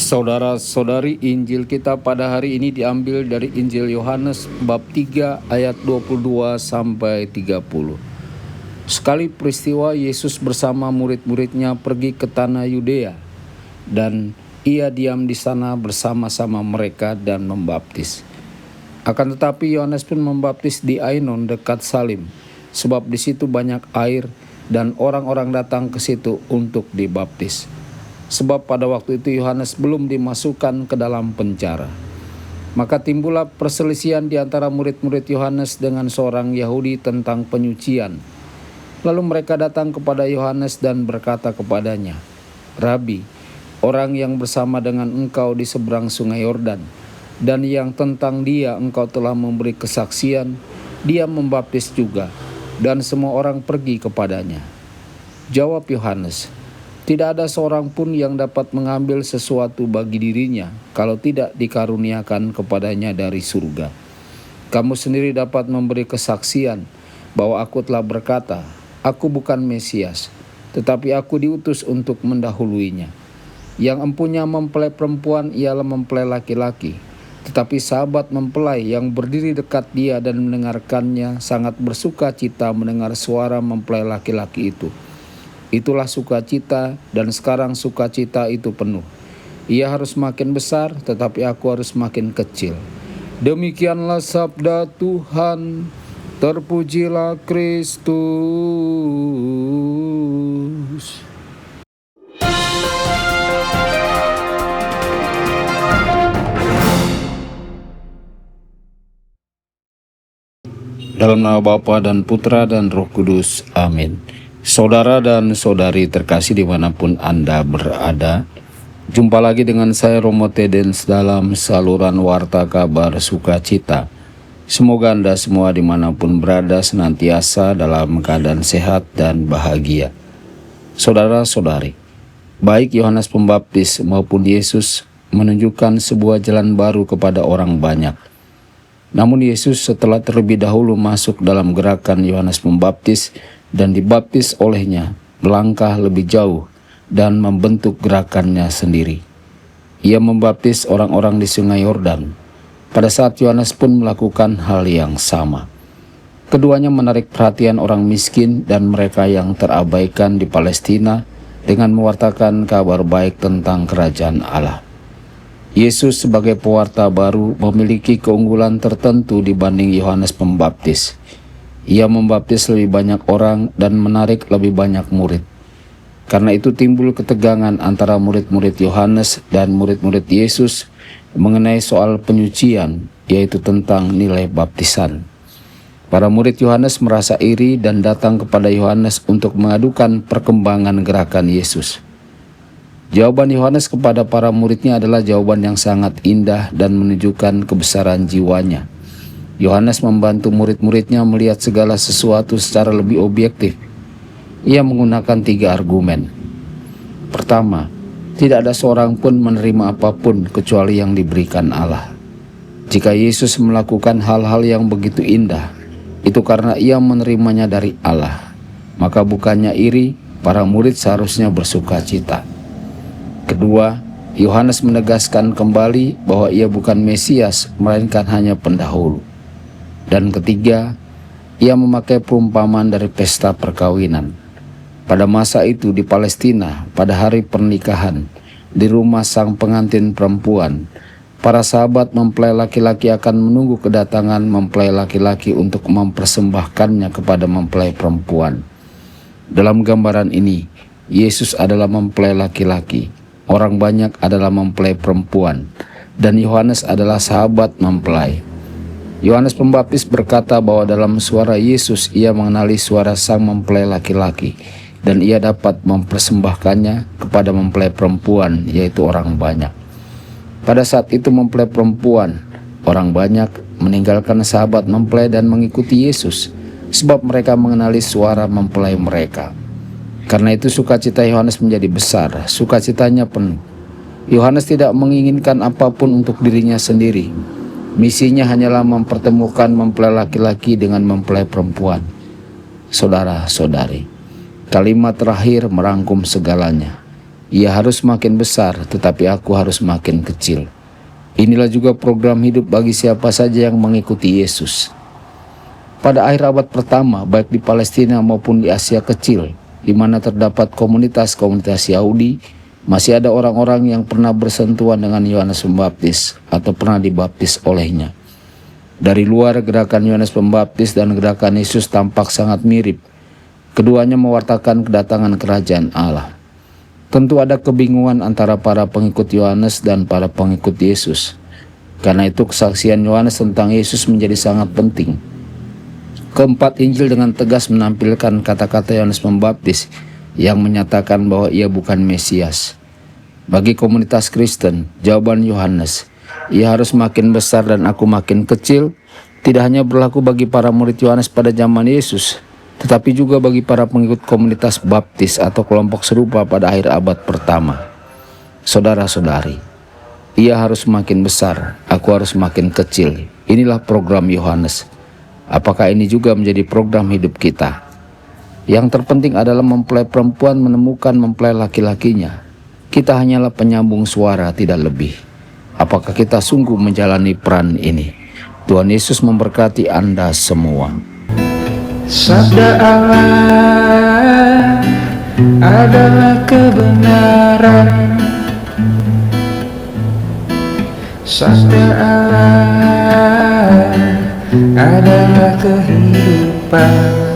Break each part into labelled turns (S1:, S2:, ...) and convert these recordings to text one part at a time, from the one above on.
S1: Saudara-saudari, Injil kita pada hari ini diambil dari Injil Yohanes bab 3 ayat 22 sampai 30. Sekali peristiwa Yesus bersama murid-muridnya pergi ke tanah Yudea, dan ia diam di sana bersama-sama mereka dan membaptis. Akan tetapi Yohanes pun membaptis di Ainon dekat Salim, sebab di situ banyak air dan orang-orang datang ke situ untuk dibaptis. Sebab pada waktu itu Yohanes belum dimasukkan ke dalam penjara. Maka timbullah perselisihan di antara murid-murid Yohanes dengan seorang Yahudi tentang penyucian. Lalu mereka datang kepada Yohanes dan berkata kepadanya, "Rabi, orang yang bersama dengan engkau di seberang sungai Yordan, dan yang tentang dia engkau telah memberi kesaksian, dia membaptis juga, dan semua orang pergi kepadanya." Jawab Yohanes, "Tidak ada seorang pun yang dapat mengambil sesuatu bagi dirinya kalau tidak dikaruniakan kepadanya dari surga. Kamu sendiri dapat memberi kesaksian bahwa aku telah berkata, aku bukan Mesias, tetapi aku diutus untuk mendahuluinya. Yang empunya mempelai perempuan ialah mempelai laki-laki, tetapi sahabat mempelai yang berdiri dekat dia dan mendengarkannya sangat bersuka cita mendengar suara mempelai laki-laki itu. Itulah sukacita, dan sekarang sukacita itu penuh. Ia harus makin besar, tetapi aku harus makin kecil." Demikianlah sabda Tuhan. Terpujilah Kristus. Dalam nama Bapa dan Putra dan Roh Kudus. Amin. Saudara dan saudari terkasih dimanapun Anda berada, jumpa lagi dengan saya Romo Tedens dalam saluran Warta Kabar Sukacita. Semoga Anda semua dimanapun berada senantiasa dalam keadaan sehat dan bahagia. Saudara-saudari, baik Yohanes Pembaptis maupun Yesus menunjukkan sebuah jalan baru kepada orang banyak. Namun Yesus setelah terlebih dahulu masuk dalam gerakan Yohanes Pembaptis dan dibaptis olehnya, melangkah lebih jauh dan membentuk gerakannya sendiri. Ia membaptis orang-orang di sungai Yordan. Pada saat Yohanes pun melakukan hal yang sama. Keduanya menarik perhatian orang miskin dan mereka yang terabaikan di Palestina dengan mewartakan kabar baik tentang kerajaan Allah. Yesus sebagai pewarta baru memiliki keunggulan tertentu dibanding Yohanes Pembaptis. Ia membaptis lebih banyak orang dan menarik lebih banyak murid. Karena itu timbul ketegangan antara murid-murid Yohanes dan murid-murid Yesus mengenai soal penyucian, yaitu tentang nilai baptisan. Para murid Yohanes merasa iri dan datang kepada Yohanes untuk mengadukan perkembangan gerakan Yesus. Jawaban Yohanes kepada para muridnya adalah jawaban yang sangat indah dan menunjukkan kebesaran jiwanya. Yohanes membantu murid-muridnya melihat segala sesuatu secara lebih objektif. Ia menggunakan 3 argumen. Pertama, tidak ada seorang pun menerima apapun kecuali yang diberikan Allah. Jika Yesus melakukan hal-hal yang begitu indah, itu karena ia menerimanya dari Allah. Maka bukannya iri, para murid seharusnya bersuka cita. Kedua, Yohanes menegaskan kembali bahwa ia bukan Mesias, melainkan hanya pendahulu. Dan ketiga, ia memakai perumpamaan dari pesta perkawinan. Pada masa itu di Palestina, pada hari pernikahan, di rumah sang pengantin perempuan, para sahabat mempelai laki-laki akan menunggu kedatangan mempelai laki-laki untuk mempersembahkannya kepada mempelai perempuan. Dalam gambaran ini, Yesus adalah mempelai laki-laki, orang banyak adalah mempelai perempuan, dan Yohanes adalah sahabat mempelai. Yohanes Pembaptis berkata bahwa dalam suara Yesus ia mengenali suara sang mempelai laki-laki, dan ia dapat mempersembahkannya kepada mempelai perempuan, yaitu orang banyak. Pada saat itu mempelai perempuan, orang banyak, meninggalkan sahabat mempelai dan mengikuti Yesus, sebab mereka mengenali suara mempelai mereka. Karena itu sukacita Yohanes menjadi besar, sukacitanya penuh. Yohanes tidak menginginkan apapun untuk dirinya sendiri. Misinya hanyalah mempertemukan mempelai laki-laki dengan mempelai perempuan. Saudara-saudari, kalimat terakhir merangkum segalanya. Ia harus makin besar, tetapi aku harus makin kecil. Inilah juga program hidup bagi siapa saja yang mengikuti Yesus. Pada akhir abad pertama, baik di Palestina maupun di Asia Kecil, di mana terdapat komunitas-komunitas Yahudi, masih ada orang-orang yang pernah bersentuhan dengan Yohanes Pembaptis atau pernah dibaptis olehnya. Dari luar, gerakan Yohanes Pembaptis dan gerakan Yesus tampak sangat mirip. Keduanya mewartakan kedatangan kerajaan Allah. Tentu ada kebingungan antara para pengikut Yohanes dan para pengikut Yesus. Karena itu kesaksian Yohanes tentang Yesus menjadi sangat penting. Keempat Injil dengan tegas menampilkan kata-kata Yohanes Pembaptis yang menyatakan bahwa ia bukan Mesias. Bagi komunitas Kristen, jawaban Yohanes, ia harus makin besar dan aku makin kecil, tidak hanya berlaku bagi para murid Yohanes pada zaman Yesus, tetapi juga bagi para pengikut komunitas baptis atau kelompok serupa pada akhir abad pertama. Saudara-saudari, ia harus makin besar, aku harus makin kecil. Inilah program Yohanes. Apakah ini juga menjadi program hidup kita? Yang terpenting adalah mempelai perempuan menemukan mempelai laki-lakinya. Kita hanyalah penyambung suara, tidak lebih. Apakah kita sungguh menjalani peran ini? Tuhan Yesus memberkati Anda semua.
S2: Sabda Allah adalah kebenaran. Sabda Allah adalah kehidupan.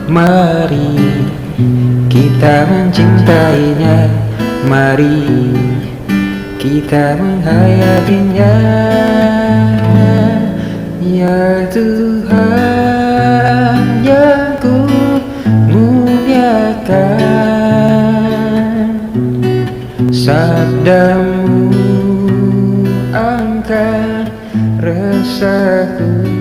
S2: Mari kita mencintainya, mari kita menghayatinya. Ya Tuhan yang ku muliakan, sabdamu angkat resahku.